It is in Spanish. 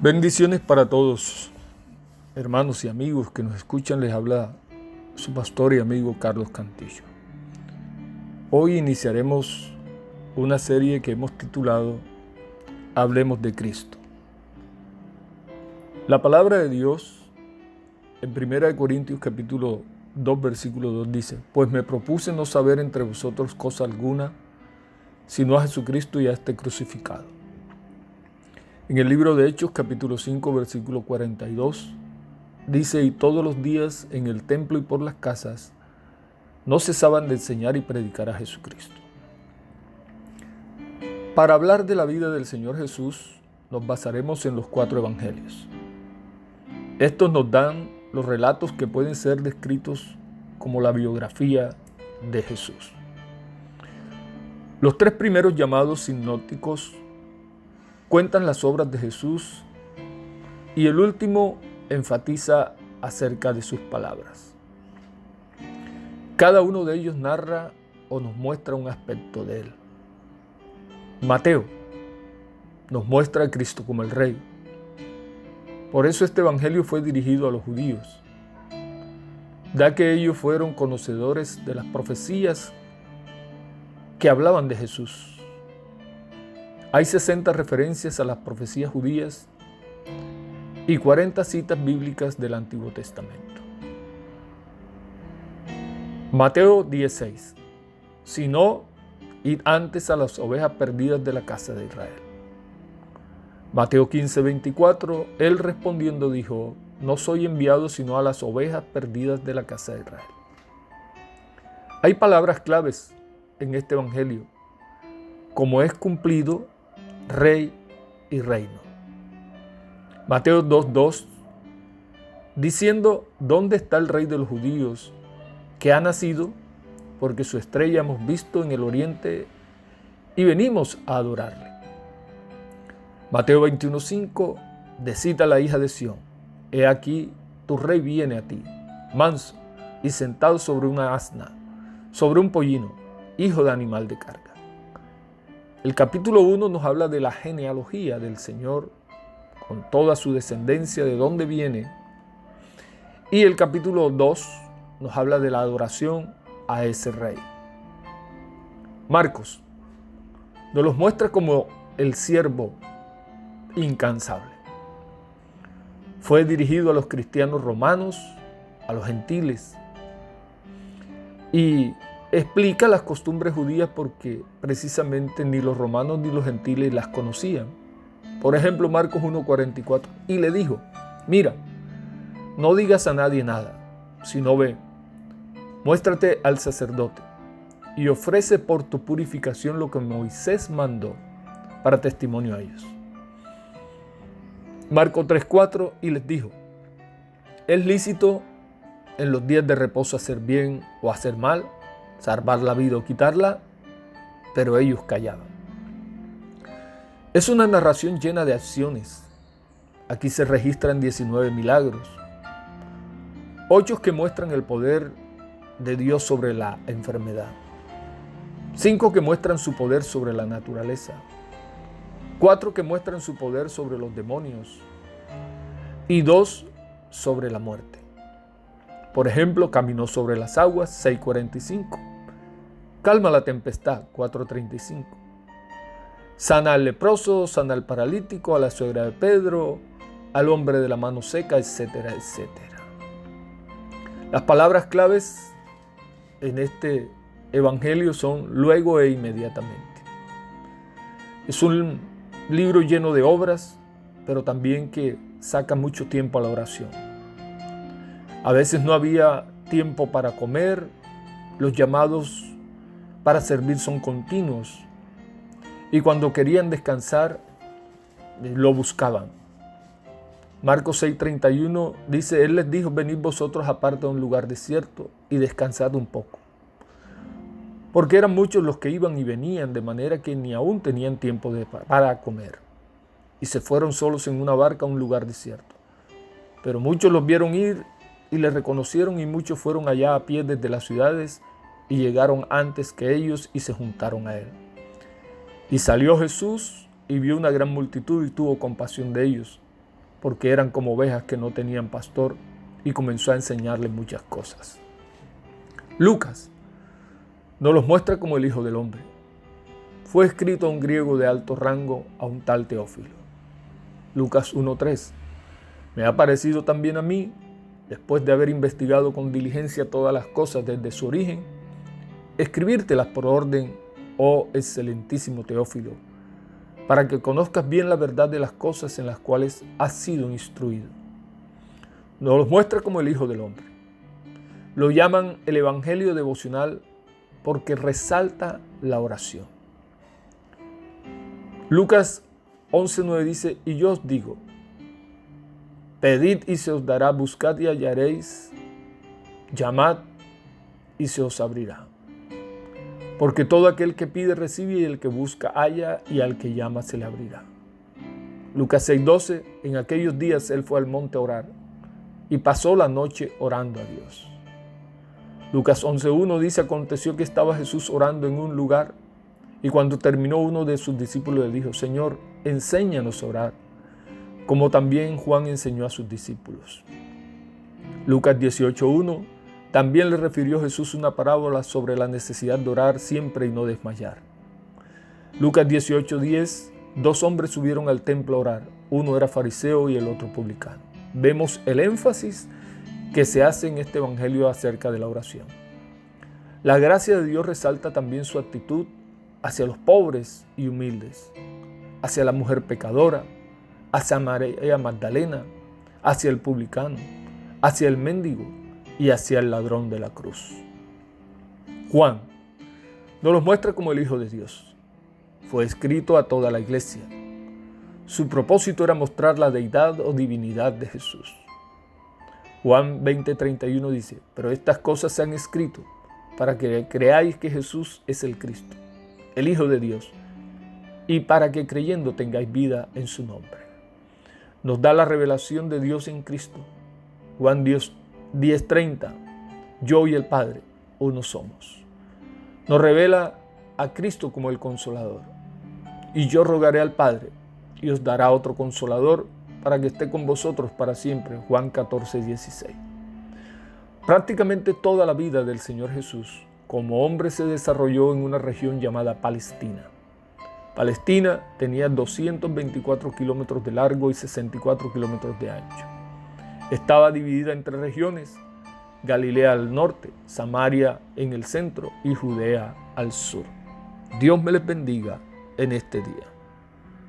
Bendiciones para todos, hermanos y amigos que nos escuchan. Les habla su pastor y amigo Carlos Cantillo. Hoy iniciaremos una serie que hemos titulado Hablemos de Cristo. La palabra de Dios en 1 Corintios capítulo 2 versículo 2 dice: Pues me propuse no saber entre vosotros cosa alguna, sino a Jesucristo y a este crucificado. En el libro de Hechos capítulo 5 versículo 42 dice: Y todos los días en el templo y por las casas no cesaban de enseñar y predicar a Jesucristo. Para hablar de la vida del Señor Jesús nos basaremos en los 4 evangelios. Estos nos dan los relatos que pueden ser descritos como la biografía de Jesús. Los 3 primeros llamados sinópticos cuentan las obras de Jesús y el último enfatiza acerca de sus palabras. Cada uno de ellos narra o nos muestra un aspecto de él. Mateo nos muestra a Cristo como el Rey. Por eso este evangelio fue dirigido a los judíos, ya que ellos fueron conocedores de las profecías que hablaban de Jesús. Hay 60 referencias a las profecías judías y 40 citas bíblicas del Antiguo Testamento. Mateo 10:6: Sino, id antes a las ovejas perdidas de la casa de Israel. Mateo 15:24: Él respondiendo dijo: No soy enviado sino a las ovejas perdidas de la casa de Israel. Hay palabras claves en este evangelio, como es cumplido, rey y reino. Mateo 2:2, diciendo: ¿Dónde está el rey de los judíos que ha nacido? Porque su estrella hemos visto en el oriente y venimos a adorarle. Mateo 21:5, decida la hija de Sión: He aquí, tu rey viene a ti, manso y sentado sobre una asna, sobre un pollino, hijo de animal de carga. El capítulo 1 nos habla de la genealogía del Señor, con toda su descendencia, de dónde viene. Y el capítulo 2 nos habla de la adoración a ese rey. Marcos nos los muestra como el siervo incansable. Fue dirigido a los cristianos romanos, a los gentiles, y explica las costumbres judías porque precisamente ni los romanos ni los gentiles las conocían. Por ejemplo, Marcos 1:44, y le dijo: Mira, no digas a nadie nada, sino ve, muéstrate al sacerdote y ofrece por tu purificación lo que Moisés mandó para testimonio a ellos. Marcos 3:4, y les dijo: ¿Es lícito en los días de reposo hacer bien o hacer mal, salvar la vida o quitarla? Pero ellos callaban. Es una narración llena de acciones. Aquí se registran 19 milagros, 8 que muestran el poder de Dios sobre la enfermedad, 5 que muestran su poder sobre la naturaleza, 4 que muestran su poder sobre los demonios y 2 sobre la muerte. Por ejemplo, caminó sobre las aguas, 6:45. Calma la tempestad, 4:35. Sana al leproso, sana al paralítico, a la suegra de Pedro, al hombre de la mano seca, etcétera, etcétera. Las palabras claves en este evangelio son luego e inmediatamente. Es un libro lleno de obras, pero también que saca mucho tiempo a la oración. A veces no había tiempo para comer, los llamados para servir son continuos, y cuando querían descansar, lo buscaban. Marcos 6:31 dice: Él les dijo: Venid vosotros aparte a un lugar desierto y descansad un poco. Porque eran muchos los que iban y venían, de manera que ni aún tenían tiempo para comer. Y se fueron solos en una barca a un lugar desierto. Pero muchos los vieron ir y les reconocieron, y muchos fueron allá a pie desde las ciudades y llegaron antes que ellos y se juntaron a él. Y salió Jesús y vio una gran multitud y tuvo compasión de ellos, porque eran como ovejas que no tenían pastor, y comenzó a enseñarles muchas cosas. Lucas nos los muestra como el Hijo del Hombre. Fue escrito a un griego de alto rango, a un tal Teófilo. Lucas 1:3. Me ha parecido también a mí, después de haber investigado con diligencia todas las cosas desde su origen, escribírtelas por orden, oh excelentísimo Teófilo, para que conozcas bien la verdad de las cosas en las cuales has sido instruido. Nos los muestra como el Hijo del Hombre. Lo llaman el Evangelio devocional porque resalta la oración. Lucas 11:9 dice, y yo os digo, pedid y se os dará, buscad y hallaréis, llamad y se os abrirá. Porque todo aquel que pide recibe, y el que busca halla, y al que llama se le abrirá. Lucas 6:12, en aquellos días él fue al monte a orar, y pasó la noche orando a Dios. Lucas 11:1 dice, aconteció que estaba Jesús orando en un lugar, y cuando terminó uno de sus discípulos le dijo, Señor, enséñanos a orar, como también Juan enseñó a sus discípulos. Lucas 18:1, también le refirió Jesús una parábola sobre la necesidad de orar siempre y no desmayar. Lucas 18:10, dos hombres subieron al templo a orar, uno era fariseo y el otro publicano. Vemos el énfasis que se hace en este evangelio acerca de la oración. La gracia de Dios resalta también su actitud hacia los pobres y humildes, hacia la mujer pecadora, hacia María Magdalena, hacia el publicano, hacia el mendigo y hacia el ladrón de la cruz. Juan nos los muestra como el Hijo de Dios. Fue escrito a toda la iglesia. Su propósito era mostrar la deidad o divinidad de Jesús. Juan 20:31 dice, pero estas cosas se han escrito para que creáis que Jesús es el Cristo, el Hijo de Dios, y para que creyendo tengáis vida en su nombre. Nos da la revelación de Dios en Cristo. Juan 10:30, yo y el Padre, uno somos. Nos revela a Cristo como el Consolador. Y yo rogaré al Padre, y os dará otro Consolador, para que esté con vosotros para siempre. Juan 14:16. Prácticamente toda la vida del Señor Jesús como hombre se desarrolló en una región llamada Palestina. Palestina tenía 224 kilómetros de largo y 64 kilómetros de ancho. Estaba dividida en tres regiones: Galilea al norte, Samaria en el centro y Judea al sur. Dios me les bendiga en este día.